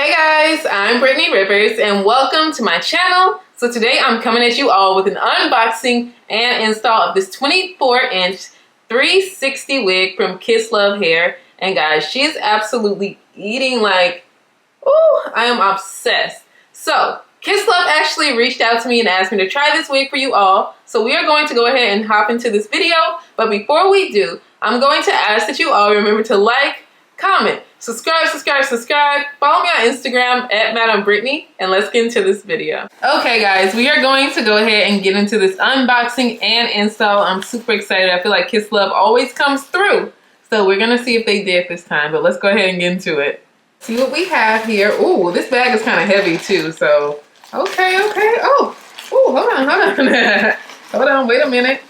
Hey guys, I'm Brittany Rivers and welcome to my channel. So today I'm coming at you all with an unboxing and install of this 24-inch 360 wig from Kisslove hair. And guys, she's absolutely eating like, ooh, I am obsessed. So Kisslove actually reached out to me and asked me to try this wig for you all. So we are going to go ahead and hop into this video. But before we do, I'm going to ask that you all remember to like, comment, subscribe. Follow me on Instagram at Madam Brittany, and let's get into this video. Okay guys, we are going to go ahead and get into this unboxing and install. I'm super excited. I feel like Kisslove always comes through. So we're gonna see if they did this time, but let's go ahead and get into it. See what we have here. Ooh, this bag is kind of heavy too, so okay. Oh, hold on. Hold on, wait a minute.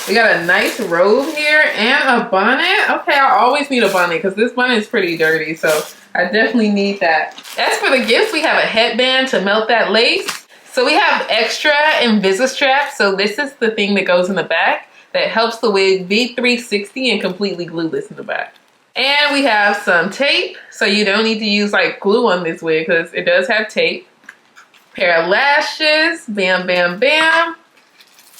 We got a nice robe here and a bonnet. Okay, I always need a bonnet because this bonnet is pretty dirty, so I definitely need that. As for the gifts, we have a headband to melt that lace. So we have extra Invisi-Strap. So this is the thing that goes in the back that helps the wig be 360 and completely glueless in the back. And we have some tape, so you don't need to use like glue on this wig because it does have tape. Pair of lashes, bam,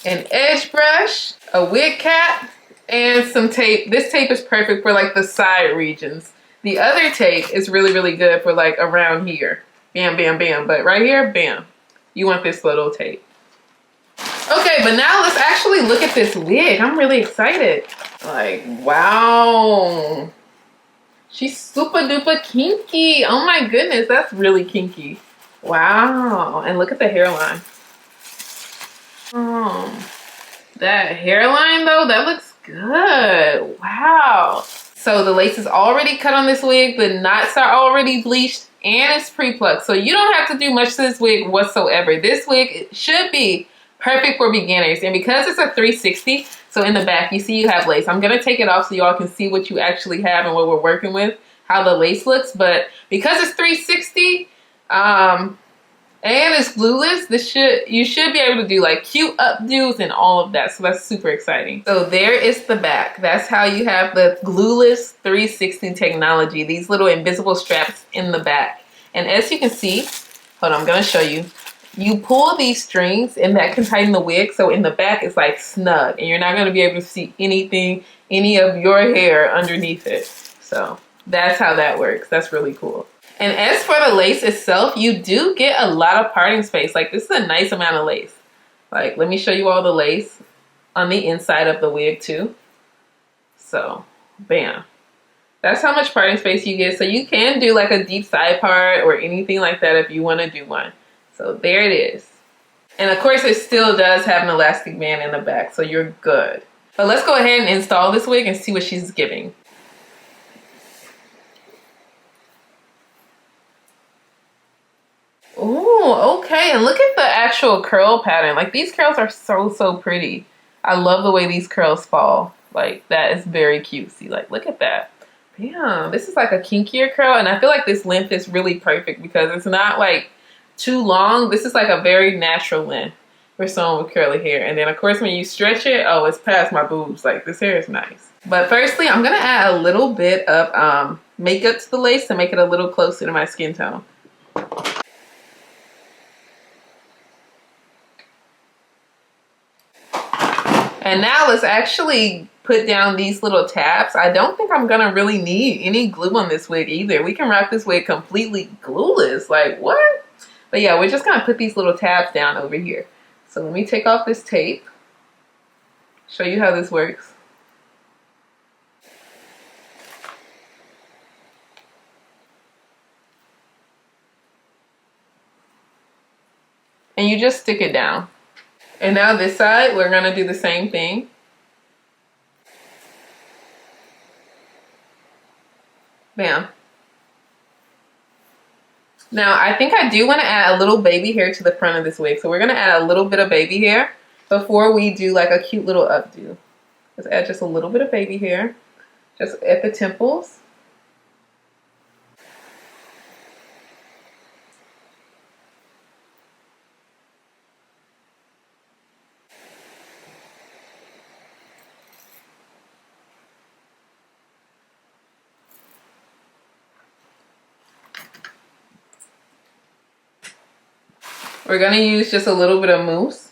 an edge brush, a wig cap, and some tape. This tape is perfect for like the side regions. The other tape is really good for like around here. Bam, but right here, bam. You want this little tape. Okay, but now let's actually look at this wig. I'm really excited. Like, wow. She's super duper kinky. Oh my goodness, that's really kinky. Wow, and look at the hairline. That hairline though, that looks good. Wow. So the lace is already cut on this wig, the knots are already bleached, and it's pre-plucked. So you don't have to do much to this wig whatsoever. This wig should be perfect for beginners. And because it's a 360, so in the back, you see you have lace. I'm gonna take it off so y'all can see what you actually have and what we're working with, how the lace looks. But because it's 360, and it's glueless, you should be able to do like cute updos and all of that. So that's super exciting. So there is the back. That's how you have the glueless 360 technology. These little invisible straps in the back. And as you can see, hold on, I'm gonna show you. You pull these strings and that can tighten the wig. So in the back it's like snug and you're not gonna be able to see anything, any of your hair underneath it. So that's how that works. That's really cool. And as for the lace itself, you do get a lot of parting space. Like this is a nice amount of lace. Like let me show you all the lace on the inside of the wig too. So bam. That's how much parting space you get. So you can do like a deep side part or anything like that if you want to do one. So there it is. And of course it still does have an elastic band in the back, so you're good. But let's go ahead and install this wig and see what she's giving. Oh, okay. And look at the actual curl pattern. Like these curls are so pretty. I love the way these curls fall. Like that is very cutesy. Like look at that. Damn, this is like a kinkier curl. And I feel like this length is really perfect because it's not like too long. This is like a very natural length for someone with curly hair. And then of course when you stretch it, oh, it's past my boobs. Like this hair is nice. But firstly, I'm gonna add a little bit of makeup to the lace to make it a little closer to my skin tone. And now let's actually put down these little tabs. I don't think I'm gonna really need any glue on this wig either. We can rock this wig completely glueless. Like what? But yeah, we're just gonna put these little tabs down over here. So let me take off this tape. Show you how this works. And you just stick it down. And now this side, we're gonna do the same thing. Bam. Now, I think I do want to add a little baby hair to the front of this wig. So we're gonna add a little bit of baby hair before we do like a cute little updo. Let's add just a little bit of baby hair, just at the temples. We're gonna use just a little bit of mousse.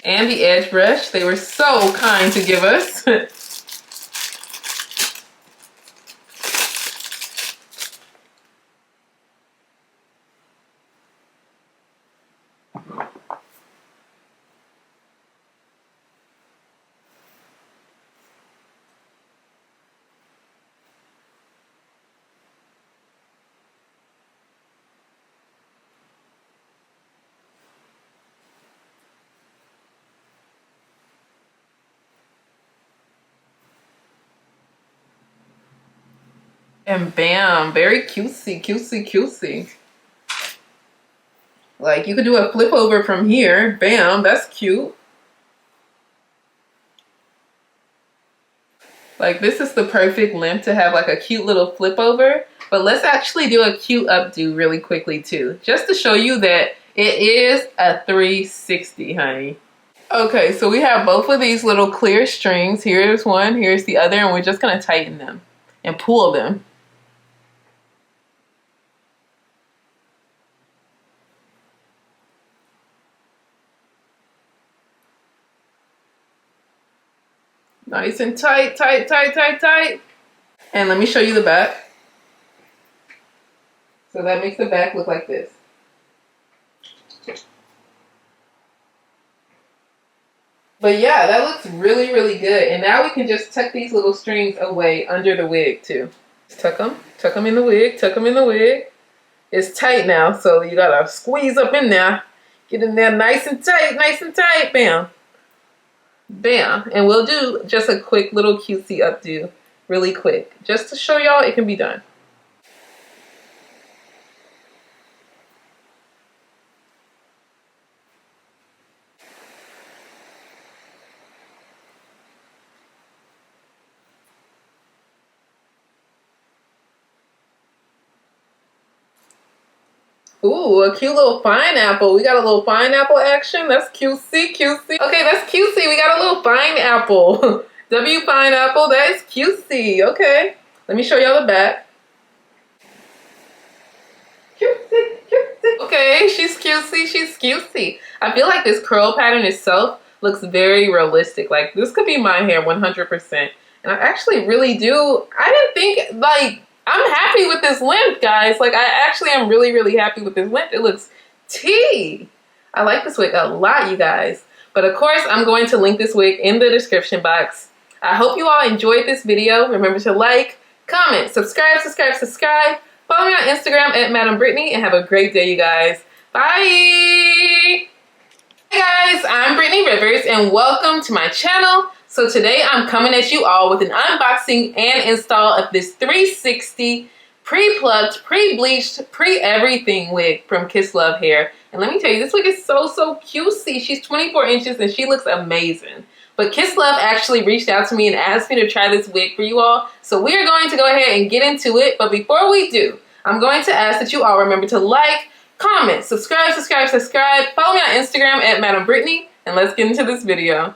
And the edge brush. They were so kind to give us. And bam, very cutesy, cutesy, cutesy. Like you could do a flip over from here. Bam, that's cute. Like this is the perfect length to have like a cute little flip over. But let's actually do a cute updo really quickly too. Just to show you that it is a 360, honey. Okay, so we have both of these little clear strings. Here's one, here's the other, and we're just gonna tighten them and pull them. Nice and tight, tight, tight, tight, tight. And let me show you the back. So that makes the back look like this. But yeah, that looks really, really good. And now we can just tuck these little strings away under the wig too. Tuck them in the wig, tuck them in the wig. It's tight now, so you gotta squeeze up in there. Get in there nice and tight, bam. Bam. And we'll do just a quick little cutesy updo really quick. Just to show y'all it can be done. Ooh, a cute little pineapple. We got a little pineapple action. That's cutesy, cutesy. Okay, that's cutesy. We got a little pineapple. W pineapple. That is cutesy. Okay. Let me show y'all the back. Cutesy, cutesy. Okay, she's cutesy. She's cutesy. I feel like this curl pattern itself looks very realistic. Like, this could be my hair 100%. And I actually really do. I didn't think, like, I'm happy with this length, guys. Like, I actually am really, really happy with this length. It looks tea. I like this wig a lot, you guys. But of course, I'm going to link this wig in the description box. I hope you all enjoyed this video. Remember to like, comment, subscribe. Follow me on Instagram at Madam Brittany, and have a great day, you guys. Bye. Hey guys, I'm Brittany Rivers, and welcome to my channel. So today I'm coming at you all with an unboxing and install of this 360 pre-plucked, pre-bleached, pre-everything wig from Kisslove hair. And let me tell you, this wig is so cutesy. She's 24 inches and she looks amazing. But Kisslove actually reached out to me and asked me to try this wig for you all. So we are going to go ahead and get into it. But before we do, I'm going to ask that you all remember to like, comment, subscribe. Follow me on Instagram at Madam Brittany. And let's get into this video.